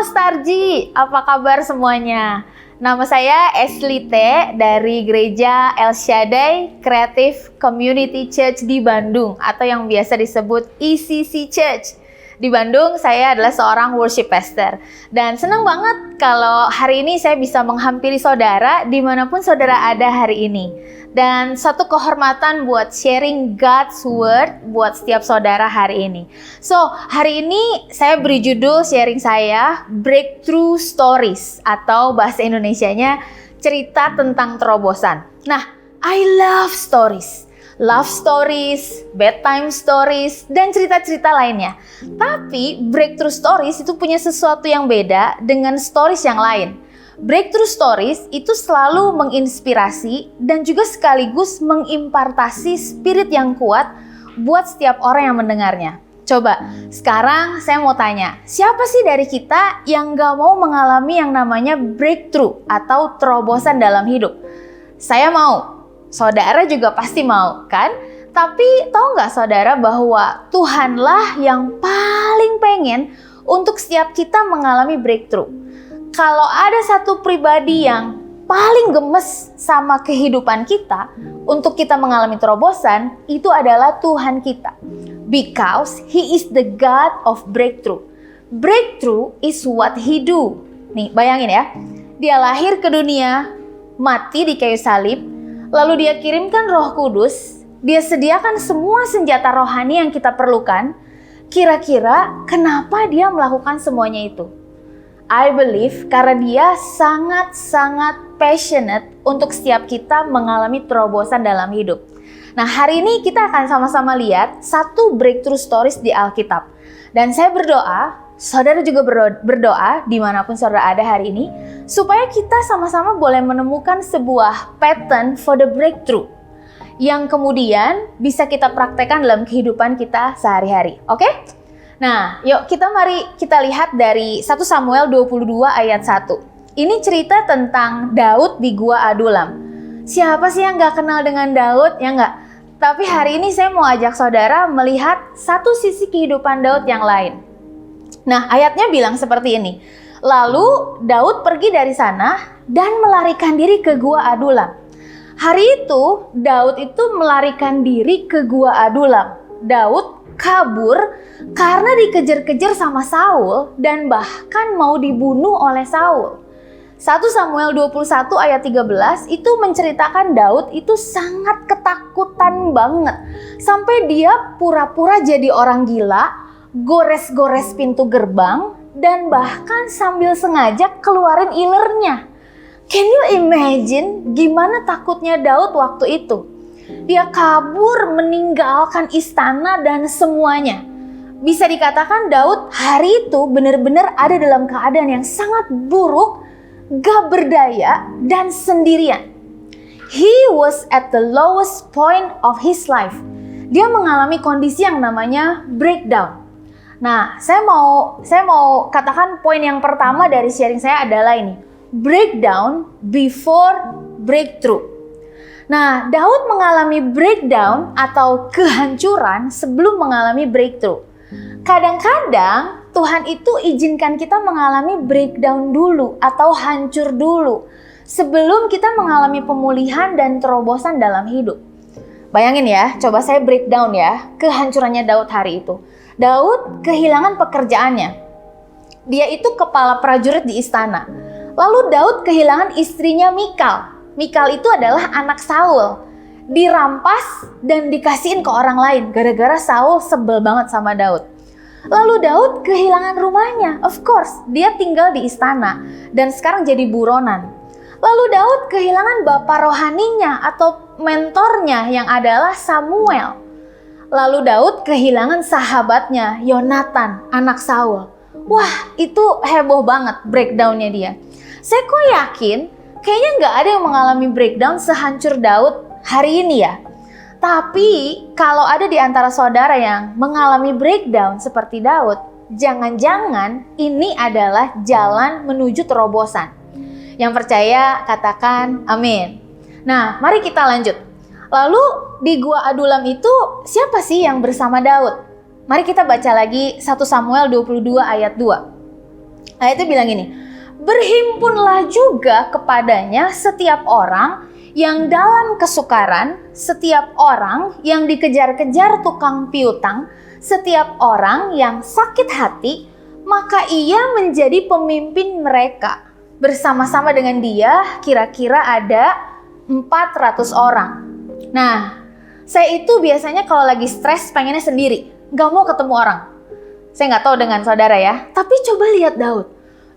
Starji, apa kabar semuanya? Nama saya Esli T dari Gereja El Shaddai Creative Community Church di Bandung atau yang biasa disebut ECC Church. Di Bandung saya adalah seorang worship pastor dan senang banget kalau hari ini saya bisa menghampiri saudara dimanapun saudara ada hari ini. Dan satu kehormatan buat sharing God's Word buat setiap saudara hari ini. So, hari ini saya beri judul sharing saya Breakthrough Stories atau bahasa Indonesianya cerita tentang terobosan. Nah, I love stories. Love stories, bedtime stories, dan cerita-cerita lainnya. Tapi breakthrough stories itu punya sesuatu yang beda dengan stories yang lain. Breakthrough stories itu selalu menginspirasi dan juga sekaligus mengimpartasi spirit yang kuat buat setiap orang yang mendengarnya. Coba, sekarang saya mau tanya, siapa sih dari kita yang gak mau mengalami yang namanya breakthrough atau terobosan dalam hidup? Saya mau, saudara juga pasti mau, kan? Tapi tahu nggak saudara bahwa Tuhanlah yang paling pengen untuk setiap kita mengalami breakthrough. Kalau ada satu pribadi yang paling gemes sama kehidupan kita untuk kita mengalami terobosan, itu adalah Tuhan kita. Because He is the God of breakthrough. Breakthrough is what He do. Nih, bayangin ya. Dia lahir ke dunia, mati di kayu salib, lalu Dia kirimkan Roh Kudus, Dia sediakan semua senjata rohani yang kita perlukan. Kira-kira kenapa Dia melakukan semuanya itu? I believe karena Dia sangat-sangat passionate untuk setiap kita mengalami terobosan dalam hidup. Nah, hari ini kita akan sama-sama lihat satu breakthrough stories di Alkitab. Dan saya berdoa, saudara juga berdoa dimanapun saudara ada hari ini, supaya kita sama-sama boleh menemukan sebuah pattern for the breakthrough yang kemudian bisa kita praktekkan dalam kehidupan kita sehari-hari. Oke? Nah, yuk mari kita lihat dari 1 Samuel 22 ayat 1. Ini cerita tentang Daud di Gua Adulam. Siapa sih yang gak kenal dengan Daud? Ya enggak? Tapi hari ini saya mau ajak saudara melihat satu sisi kehidupan Daud yang lain. Nah, ayatnya bilang seperti ini. Lalu Daud pergi dari sana dan melarikan diri ke Gua Adulam. Hari itu Daud itu melarikan diri ke Gua Adulam. Daud kabur karena dikejar-kejar sama Saul dan bahkan mau dibunuh oleh Saul. 1 Samuel 21 ayat 13 itu menceritakan Daud itu sangat ketakutan banget. Sampai dia pura-pura jadi orang gila, gores-gores pintu gerbang, dan bahkan sambil sengaja keluarin ilernya. Can you imagine gimana takutnya Daud waktu itu? Dia kabur meninggalkan istana dan semuanya. Bisa dikatakan Daud hari itu benar-benar ada dalam keadaan yang sangat buruk, gak berdaya, dan sendirian. He was at the lowest point of his life. Dia mengalami kondisi yang namanya breakdown. Nah, saya mau katakan poin yang pertama dari sharing saya adalah ini. Breakdown before breakthrough. Nah, Daud mengalami breakdown atau kehancuran sebelum mengalami breakthrough. Kadang-kadang Tuhan itu izinkan kita mengalami breakdown dulu atau hancur dulu sebelum kita mengalami pemulihan dan terobosan dalam hidup. Bayangin ya, coba saya breakdown ya kehancurannya Daud hari itu. Daud kehilangan pekerjaannya. Dia itu kepala prajurit di istana. Lalu Daud kehilangan istrinya Mikal. Mikal itu adalah anak Saul. Dirampas dan dikasihin ke orang lain gara-gara Saul sebel banget sama Daud. Lalu Daud kehilangan rumahnya. Of course, dia tinggal di istana dan sekarang jadi buronan. Lalu Daud kehilangan bapak rohaninya atau mentornya yang adalah Samuel. Lalu Daud kehilangan sahabatnya Yonatan, anak Saul. Wah, itu heboh banget breakdownnya dia. Saya kok yakin kayaknya nggak ada yang mengalami breakdown sehancur Daud hari ini ya. Tapi kalau ada di antara saudara yang mengalami breakdown seperti Daud, jangan-jangan ini adalah jalan menuju terobosan. Yang percaya katakan amin. Nah, mari kita lanjut. Lalu di Gua Adulam itu siapa sih yang bersama Daud? Mari kita baca lagi 1 Samuel 22 ayat 2. Ayatnya bilang gini, berhimpunlah juga kepadanya setiap orang yang dalam kesukaran, setiap orang yang dikejar-kejar tukang piutang, setiap orang yang sakit hati, maka ia menjadi pemimpin mereka. Bersama-sama dengan dia kira-kira ada 400 orang. Nah, saya itu biasanya kalau lagi stres pengennya sendiri, gak mau ketemu orang. Saya nggak tahu dengan saudara ya, tapi coba lihat Daud.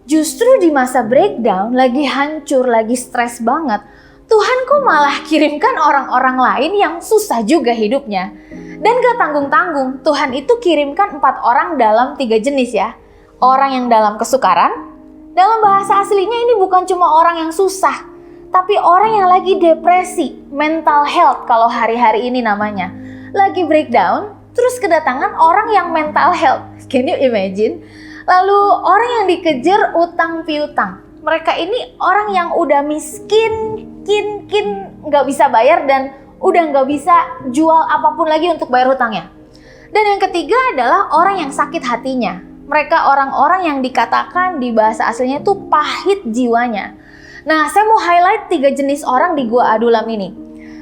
Justru di masa breakdown, lagi hancur, lagi stres banget, Tuhan kok malah kirimkan orang-orang lain yang susah juga hidupnya. Dan gak tanggung-tanggung, Tuhan itu kirimkan 4 orang dalam 3 jenis ya. Orang yang dalam kesukaran, dalam bahasa aslinya ini bukan cuma orang yang susah, tapi orang yang lagi depresi, mental health kalau hari-hari ini namanya. Lagi breakdown, terus kedatangan orang yang mental health. Can you imagine? Lalu orang yang dikejar utang piutang. Mereka ini orang yang udah miskin, nggak bisa bayar dan udah nggak bisa jual apapun lagi untuk bayar hutangnya. Dan yang ketiga adalah orang yang sakit hatinya. Mereka orang-orang yang dikatakan di bahasa aslinya itu pahit jiwanya. Nah, saya mau highlight 3 jenis orang di Gua Adulam ini.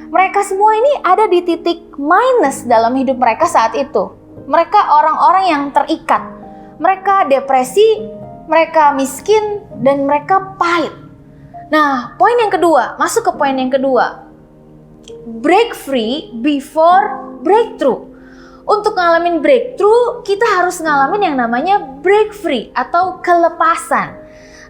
Mereka semua ini ada di titik minus dalam hidup mereka saat itu. Mereka orang-orang yang terikat. Mereka depresi, mereka miskin, dan mereka pahit. Nah, poin yang kedua, masuk ke poin yang kedua. Break free before breakthrough. Untuk ngalamin breakthrough, kita harus ngalamin yang namanya break free atau kelepasan.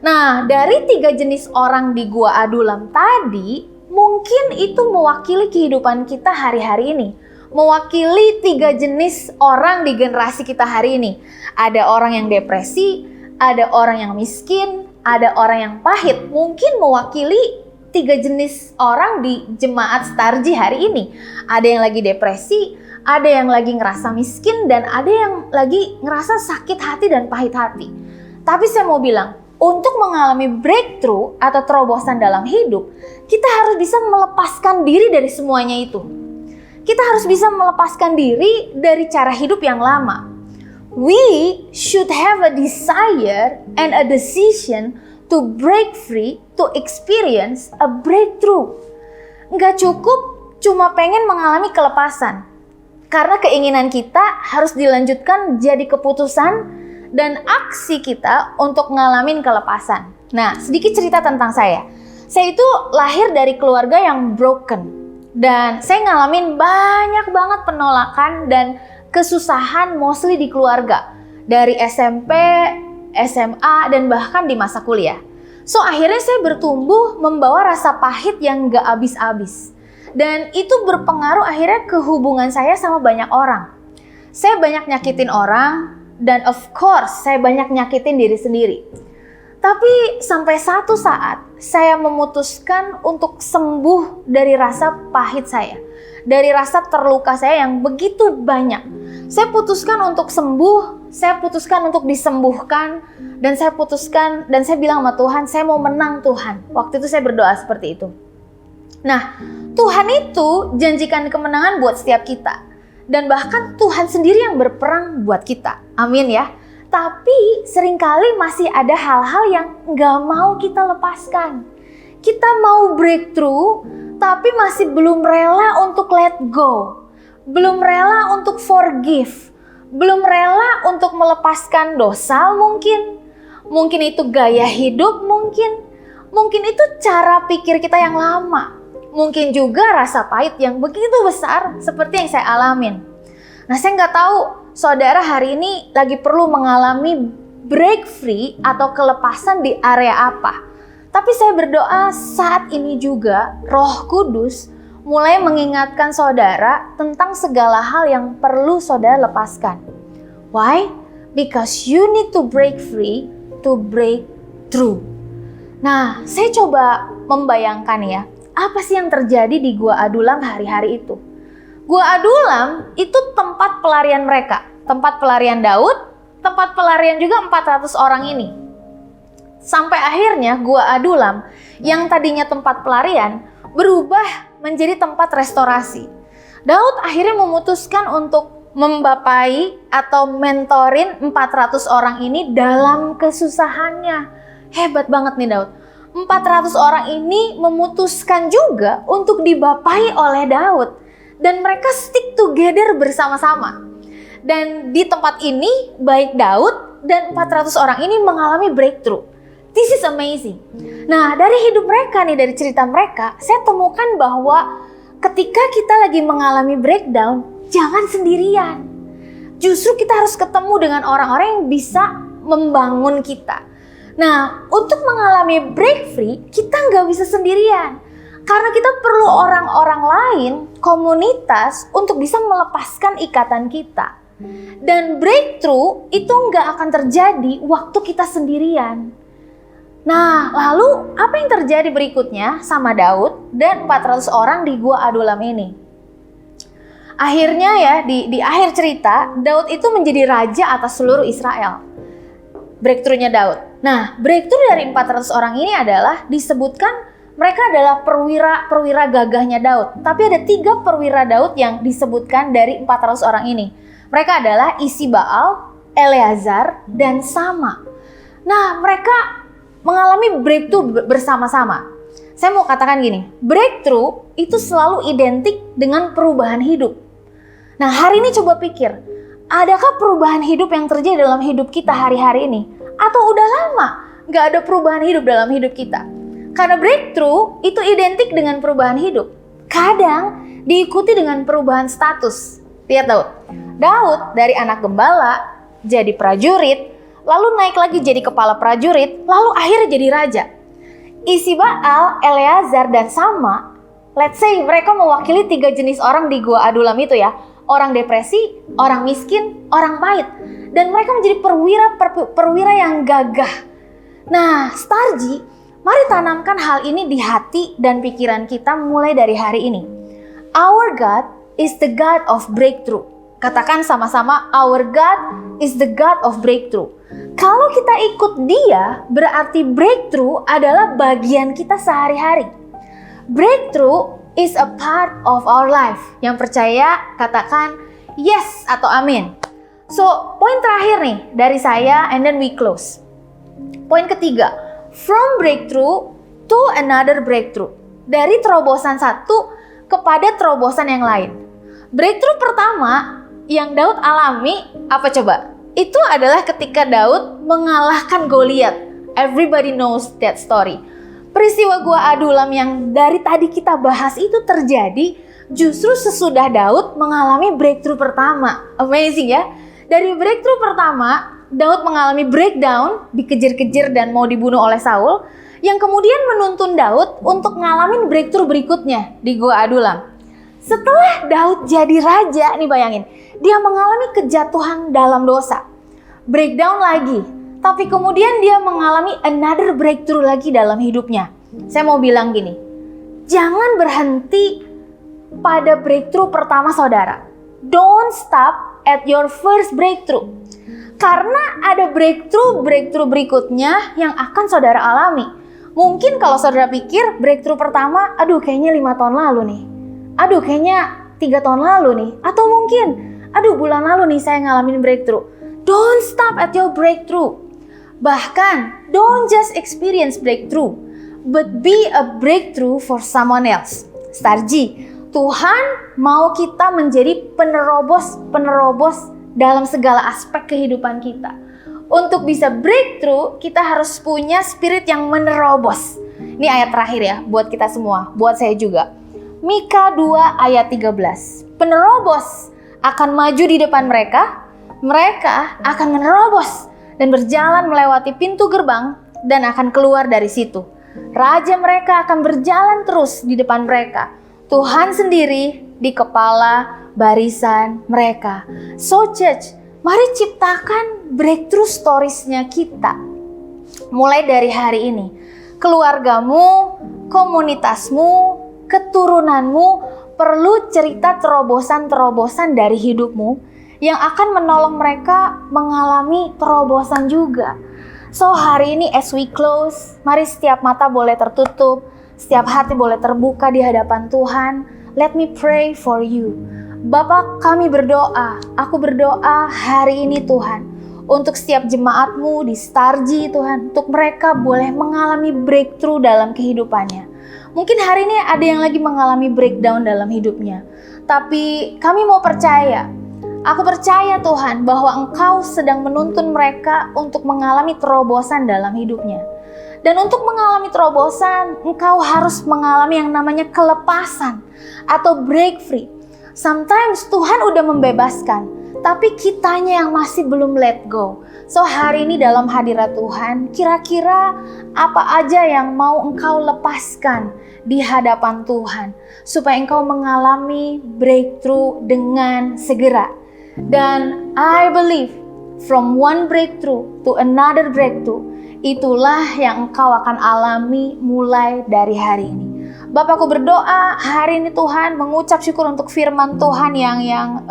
Nah, dari 3 jenis orang di Gua Adulam tadi, mungkin itu mewakili kehidupan kita hari-hari ini. Mewakili 3 jenis orang di generasi kita hari ini. Ada orang yang depresi, ada orang yang miskin, ada orang yang pahit. Mungkin mewakili 3 jenis orang di jemaat Starji hari ini. Ada yang lagi depresi, ada yang lagi ngerasa miskin, dan ada yang lagi ngerasa sakit hati dan pahit hati. Tapi saya mau bilang, untuk mengalami breakthrough atau terobosan dalam hidup, kita harus bisa melepaskan diri dari semuanya itu. Kita harus bisa melepaskan diri dari cara hidup yang lama. We should have a desire and a decision to break free, to experience a breakthrough. Nggak cukup cuma pengen mengalami kelepasan. Karena keinginan kita harus dilanjutkan jadi keputusan dan aksi kita untuk ngalamin kelepasan. Nah, sedikit cerita tentang saya. Saya itu lahir dari keluarga yang broken. Dan saya ngalamin banyak banget penolakan dan kesusahan mostly di keluarga. Dari SMP, SMA, dan bahkan di masa kuliah. So, akhirnya saya bertumbuh membawa rasa pahit yang gak habis-habis. Dan itu berpengaruh akhirnya ke hubungan saya sama banyak orang. Saya banyak nyakitin orang, dan of course saya banyak nyakitin diri sendiri. Tapi sampai satu saat saya memutuskan untuk sembuh dari rasa pahit saya. Dari rasa terluka saya yang begitu banyak. Saya putuskan untuk sembuh, saya putuskan untuk disembuhkan, dan saya putuskan dan saya bilang sama Tuhan, saya mau menang Tuhan. Waktu itu saya berdoa seperti itu. Nah, Tuhan itu janjikan kemenangan buat setiap kita. Dan bahkan Tuhan sendiri yang berperang buat kita. Amin ya. Tapi seringkali masih ada hal-hal yang gak mau kita lepaskan. Kita mau breakthrough, tapi masih belum rela untuk let go. Belum rela untuk forgive. Belum rela untuk melepaskan dosa mungkin. Mungkin itu gaya hidup mungkin. Mungkin itu cara pikir kita yang lama. Mungkin juga rasa pahit yang begitu besar seperti yang saya alamin. Nah, saya nggak tahu saudara hari ini lagi perlu mengalami break free atau kelepasan di area apa. Tapi saya berdoa saat ini juga Roh Kudus mulai mengingatkan saudara tentang segala hal yang perlu saudara lepaskan. Why? Because you need to break free to break through. Nah, saya coba membayangkan ya, apa sih yang terjadi di Gua Adulam hari-hari itu? Gua Adulam itu tempat pelarian mereka. Tempat pelarian Daud, tempat pelarian juga 400 orang ini. Sampai akhirnya Gua Adulam yang tadinya tempat pelarian berubah menjadi tempat restorasi. Daud akhirnya memutuskan untuk membapai atau mentorin 400 orang ini dalam kesusahannya. Hebat banget nih Daud. 400 orang ini memutuskan juga untuk dibapai oleh Daud. Dan mereka stick together bersama-sama. Dan di tempat ini baik Daud dan 400 orang ini mengalami breakthrough. This is amazing. Nah, dari hidup mereka nih, dari cerita mereka, saya temukan bahwa ketika kita lagi mengalami breakdown, jangan sendirian. Justru kita harus ketemu dengan orang-orang yang bisa membangun kita. Nah, untuk mengalami break free, kita nggak bisa sendirian. Karena kita perlu orang-orang lain, komunitas, untuk bisa melepaskan ikatan kita. Dan breakthrough itu nggak akan terjadi waktu kita sendirian. Nah, lalu apa yang terjadi berikutnya sama Daud dan 400 orang di Gua Adulam ini? Akhirnya ya, di akhir cerita, Daud itu menjadi raja atas seluruh Israel. Breakthrough-nya Daud. Nah, breakthrough dari 400 orang ini adalah disebutkan mereka adalah perwira gagahnya Daud. Tapi ada 3 perwira Daud yang disebutkan dari 400 orang ini. Mereka adalah Isy-Baal, Eleazar, dan Sama. Nah, mereka mengalami breakthrough bersama-sama. Saya mau katakan gini, breakthrough itu selalu identik dengan perubahan hidup. Nah, hari ini coba pikir, adakah perubahan hidup yang terjadi dalam hidup kita hari-hari ini? Atau udah lama nggak ada perubahan hidup dalam hidup kita? Karena breakthrough itu identik dengan perubahan hidup. Kadang diikuti dengan perubahan status. Lihat Daud. Daud dari anak gembala jadi prajurit, lalu naik lagi jadi kepala prajurit, lalu akhirnya jadi raja. Isy-Baal, Eleazar, dan Sama, let's say mereka mewakili 3 jenis orang di Gua Adulam itu ya. Orang depresi, orang miskin, orang pahit. Dan mereka menjadi perwira yang gagah. Nah, Starji, mari tanamkan hal ini di hati dan pikiran kita mulai dari hari ini. Our God is the God of breakthrough. Katakan sama-sama, our God is the God of breakthrough. Kalau kita ikut Dia, berarti breakthrough adalah bagian kita sehari-hari. Breakthrough is a part of our life. Yang percaya, katakan yes atau amin. So, poin terakhir nih dari saya, and then we close. Poin ketiga, from breakthrough to another breakthrough. Dari terobosan satu kepada terobosan yang lain. Breakthrough pertama yang Daud alami, apa coba? Itu adalah ketika Daud mengalahkan Goliat. Everybody knows that story. Peristiwa Gua Adulam yang dari tadi kita bahas itu terjadi justru sesudah Daud mengalami breakthrough pertama. Amazing ya. Dari breakthrough pertama, Daud mengalami breakdown, dikejar-kejar dan mau dibunuh oleh Saul, yang kemudian menuntun Daud untuk ngalamin breakthrough berikutnya di Gua Adulam. Setelah Daud jadi raja, nih bayangin, dia mengalami kejatuhan dalam dosa. Breakdown lagi. Tapi kemudian dia mengalami another breakthrough lagi dalam hidupnya. Saya mau bilang gini, jangan berhenti pada breakthrough pertama saudara. Don't stop at your first breakthrough. Karena ada breakthrough berikutnya yang akan saudara alami. Mungkin kalau saudara pikir breakthrough pertama, aduh kayaknya 5 tahun lalu nih. Aduh kayaknya 3 tahun lalu nih. Atau mungkin, aduh bulan lalu nih saya ngalamin breakthrough. Don't stop at your breakthrough. Bahkan, don't just experience breakthrough, but be a breakthrough for someone else. Starji, Tuhan mau kita menjadi penerobos dalam segala aspek kehidupan kita. Untuk bisa breakthrough, kita harus punya spirit yang menerobos. Ini ayat terakhir ya, buat kita semua, buat saya juga. Mika 2 ayat 13. Penerobos akan maju di depan mereka akan menerobos dan berjalan melewati pintu gerbang dan akan keluar dari situ. Raja mereka akan berjalan terus di depan mereka. Tuhan sendiri di kepala barisan mereka. So church, mari ciptakan breakthrough stories-nya kita. Mulai dari hari ini. Keluargamu, komunitasmu, keturunanmu perlu cerita terobosan-terobosan dari hidupmu yang akan menolong mereka mengalami terobosan juga. So hari ini as we close, mari setiap mata boleh tertutup, setiap hati boleh terbuka di hadapan Tuhan. Let me pray for you. Bapa, kami berdoa, aku berdoa hari ini Tuhan, untuk setiap jemaat-Mu di Starji Tuhan, untuk mereka boleh mengalami breakthrough dalam kehidupannya. Mungkin hari ini ada yang lagi mengalami breakdown dalam hidupnya, tapi kami mau percaya, aku percaya Tuhan bahwa Engkau sedang menuntun mereka untuk mengalami terobosan dalam hidupnya. Dan untuk mengalami terobosan, Engkau harus mengalami yang namanya kelepasan atau break free. Sometimes Tuhan udah membebaskan, tapi kitanya yang masih belum let go. So hari ini dalam hadirat Tuhan, kira-kira apa aja yang mau Engkau lepaskan di hadapan Tuhan, supaya Engkau mengalami breakthrough dengan segera. Dan I believe from one breakthrough to another breakthrough, itulah yang Engkau akan alami mulai dari hari ini. Bapakku berdoa hari ini Tuhan, mengucap syukur untuk firman Tuhan yang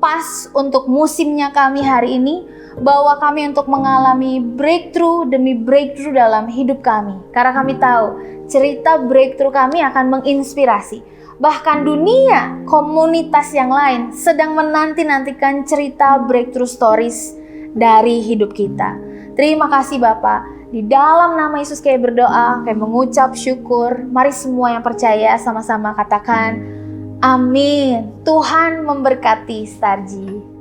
pas untuk musimnya kami hari ini, bahwa kami untuk mengalami breakthrough demi breakthrough dalam hidup kami. Karena kami tahu cerita breakthrough kami akan menginspirasi. Bahkan dunia, komunitas yang lain sedang menanti-nantikan cerita breakthrough stories dari hidup kita. Terima kasih Bapak. Di dalam nama Yesus kami berdoa, kami mengucap syukur. Mari semua yang percaya sama-sama katakan amin. Tuhan memberkati Starji.